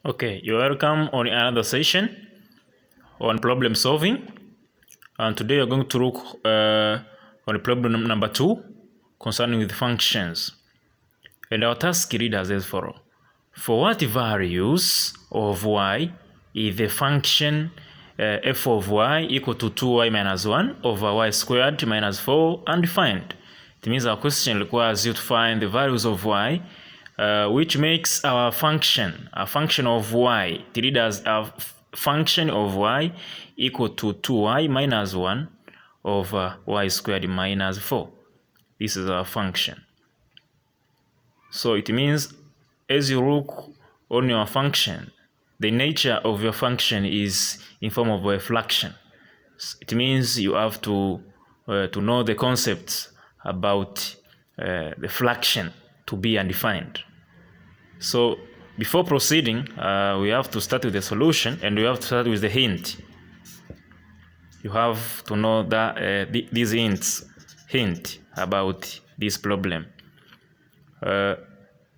Okay, you're welcome on another session on problem solving, and today we're going to look on problem number 2 concerning with functions. And our task reads as follows. For what values of y is the function f of y equal to 2y minus 1 over y squared minus 4 undefined? It means our question requires you to find the values of y which makes our function of y, to read as a function of y equal to 2y minus 1 over y squared minus 4. This is our function. So it means as you look on your function, the nature of your function is in form of a fraction. It means you have to know the concepts about the fraction to be undefined. So before proceeding, we have to start with the solution, and we have to start with the hint. You have to know that these hint about this problem.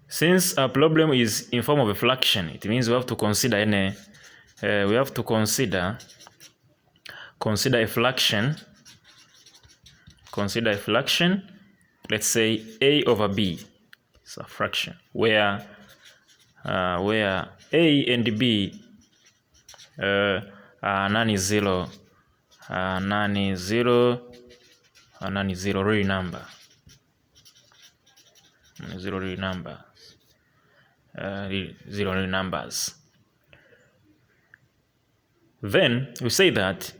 Since a problem is in form of a fraction, it means we have to consider consider a fraction. Consider a fraction. Let's say a over b. It's a fraction where a and b are non-zero real number. Zero real numbers. Then we say that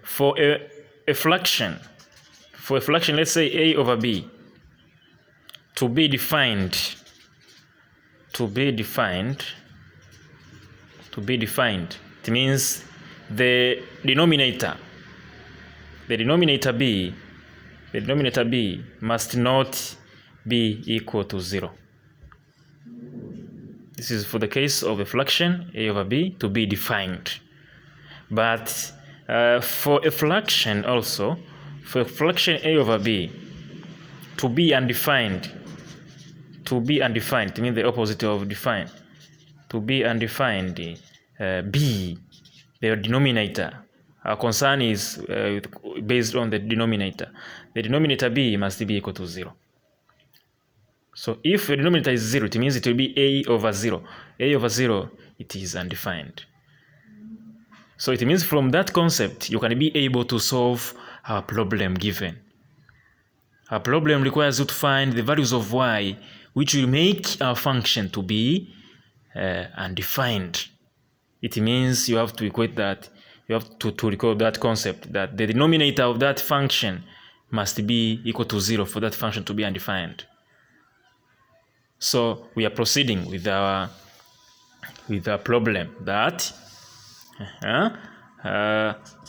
for a fraction, let's say a over b, to be defined, it means the denominator b must not be equal to 0. This is for the case of a fraction a over b to be defined. But for a fraction also, for a fraction a over b to be undefined, it means the opposite of defined. To be undefined, b, the denominator. Our concern is based on the denominator. The denominator b must be equal to 0. So if the denominator is 0, it means it will be a over 0. A over 0, it is undefined. So it means from that concept, you can be able to solve our problem given. Our problem requires you to find the values of y which will make our function to be undefined. It means you have to equate that, you have to recall that concept, that the denominator of that function must be equal to 0 for that function to be undefined. So we are proceeding with our problem that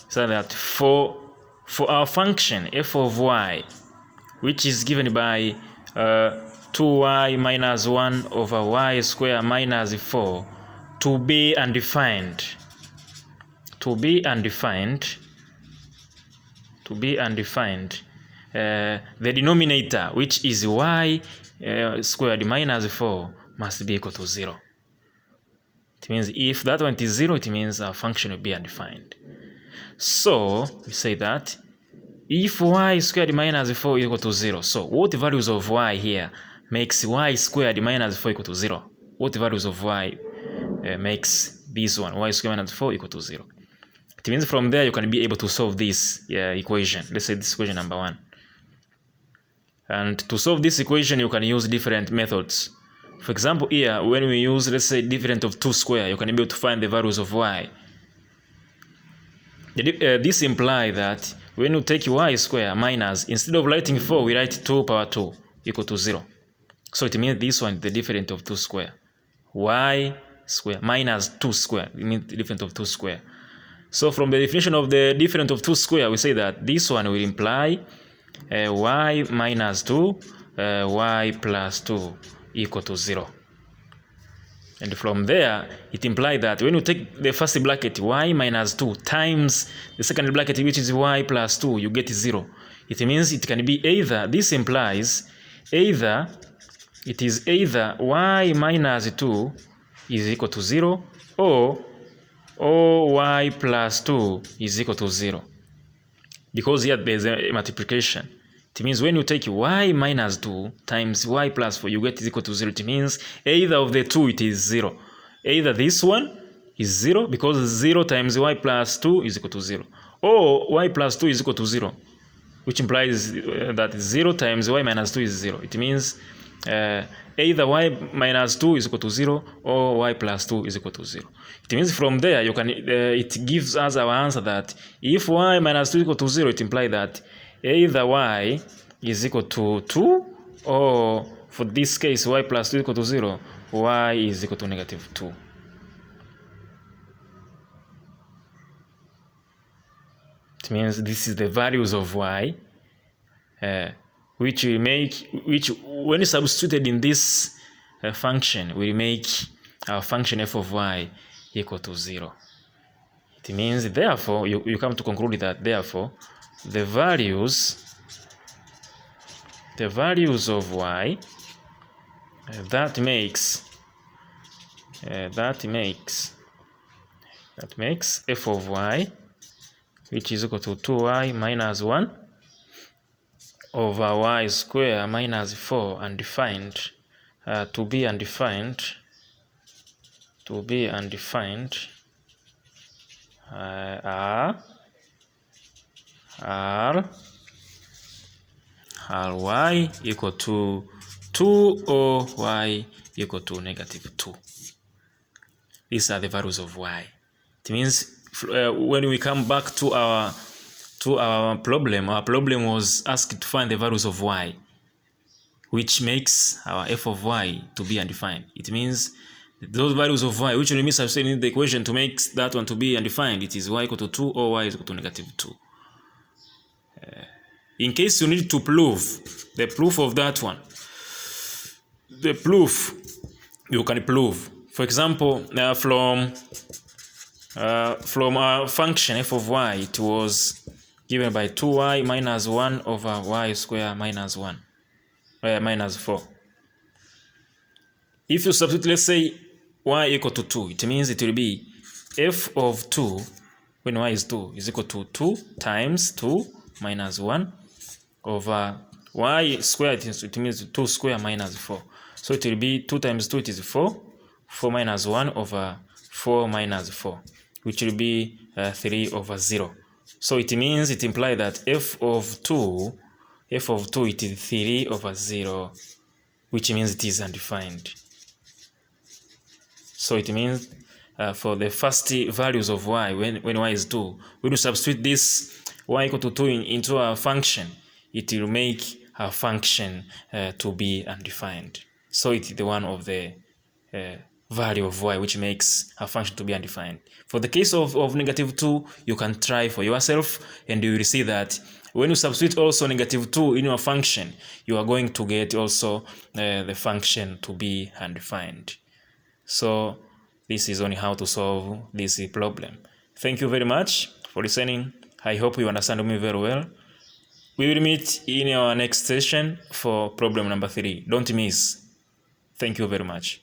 so that for our function f of y, which is given by 2y minus 1 over y squared minus 4, to be undefined, the denominator, which is y squared minus 4, must be equal to 0. It means if that one is 0, it means our function will be undefined. So we say that if y squared minus 4 is equal to 0, so what values of y here makes y squared minus 4 equal to 0? What values of y makes this one, y squared minus 4 equal to 0? It means from there you can be able to solve this equation. Let's say this equation number 1. And to solve this equation, you can use different methods. For example, here, when we use, let's say, difference of 2 square, you can be able to find the values of y. This implies that when you take y square minus, instead of writing 4, we write 2 power 2 equal to 0. So it means this one is the difference of 2 square. Y square minus 2 square, it means the difference of 2 square. So from the definition of the difference of 2 square, we say that this one will imply y minus 2, y plus 2 equal to 0. And from there, it implies that when you take the first bracket, y minus 2 times the second bracket, which is y plus 2, you get 0. It means it can be either, this implies either it is either y minus 2 is equal to 0 or y plus 2 is equal to 0. Because here there's a multiplication. It means when you take y minus 2 times y plus 4, you get is equal to 0. It means either of the two it is 0. Either this one is 0 because 0 times y plus 2 is equal to 0. Or y plus 2 is equal to 0, which implies that 0 times y minus 2 is 0. It means either y minus 2 is equal to 0 or y plus 2 is equal to 0. It means from there you can it gives us our answer that if y minus 2 is equal to 0, it implies that either y is equal to 2 or for this case y plus 2 is equal to 0, y is equal to negative 2. It means this is the values of y which when substituted in this function will make our function f of y equal to 0. It means therefore you come to conclude that therefore the values of y that makes f of y which is equal to 2y minus 1 over y square minus 4 undefined to be undefined are y equal to 2 or y equal to negative 2. These are the values of y. It means when we come back to our problem, our problem was asked to find the values of y, which makes our f of y to be undefined. It means those values of y, which will be substituted in the equation to make that one to be undefined, it is y equal to 2 or y is equal to negative 2. In case you need to prove the proof of that one, the proof you can prove. For example, from our function f of y, it was given by 2y minus 1 over y square minus 1, minus 4. If you substitute, let's say, y equal to 2, it means it will be f of 2, when y is 2, is equal to 2 times 2 minus 1 over y squared, it means 2 square minus 4. So it will be 2 times 2, it is 4, 4 minus 1 over 4 minus 4, which will be 3 over 0. So it means, it implies that f of 2, it is 3 over 0, which means it is undefined. So it means for the first values of y, when y is 2, when you substitute this y equal to 2 into our function, it will make our function to be undefined. So it is the one of the value of y which makes a function to be undefined. For the case of negative 2, you can try for yourself and you will see that when you substitute also negative 2 in your function, you are going to get also the function to be undefined. So this is only how to solve this problem. Thank you very much for listening. I hope you understand me very well. We will meet in our next session for problem number 3. Don't miss. Thank you very much.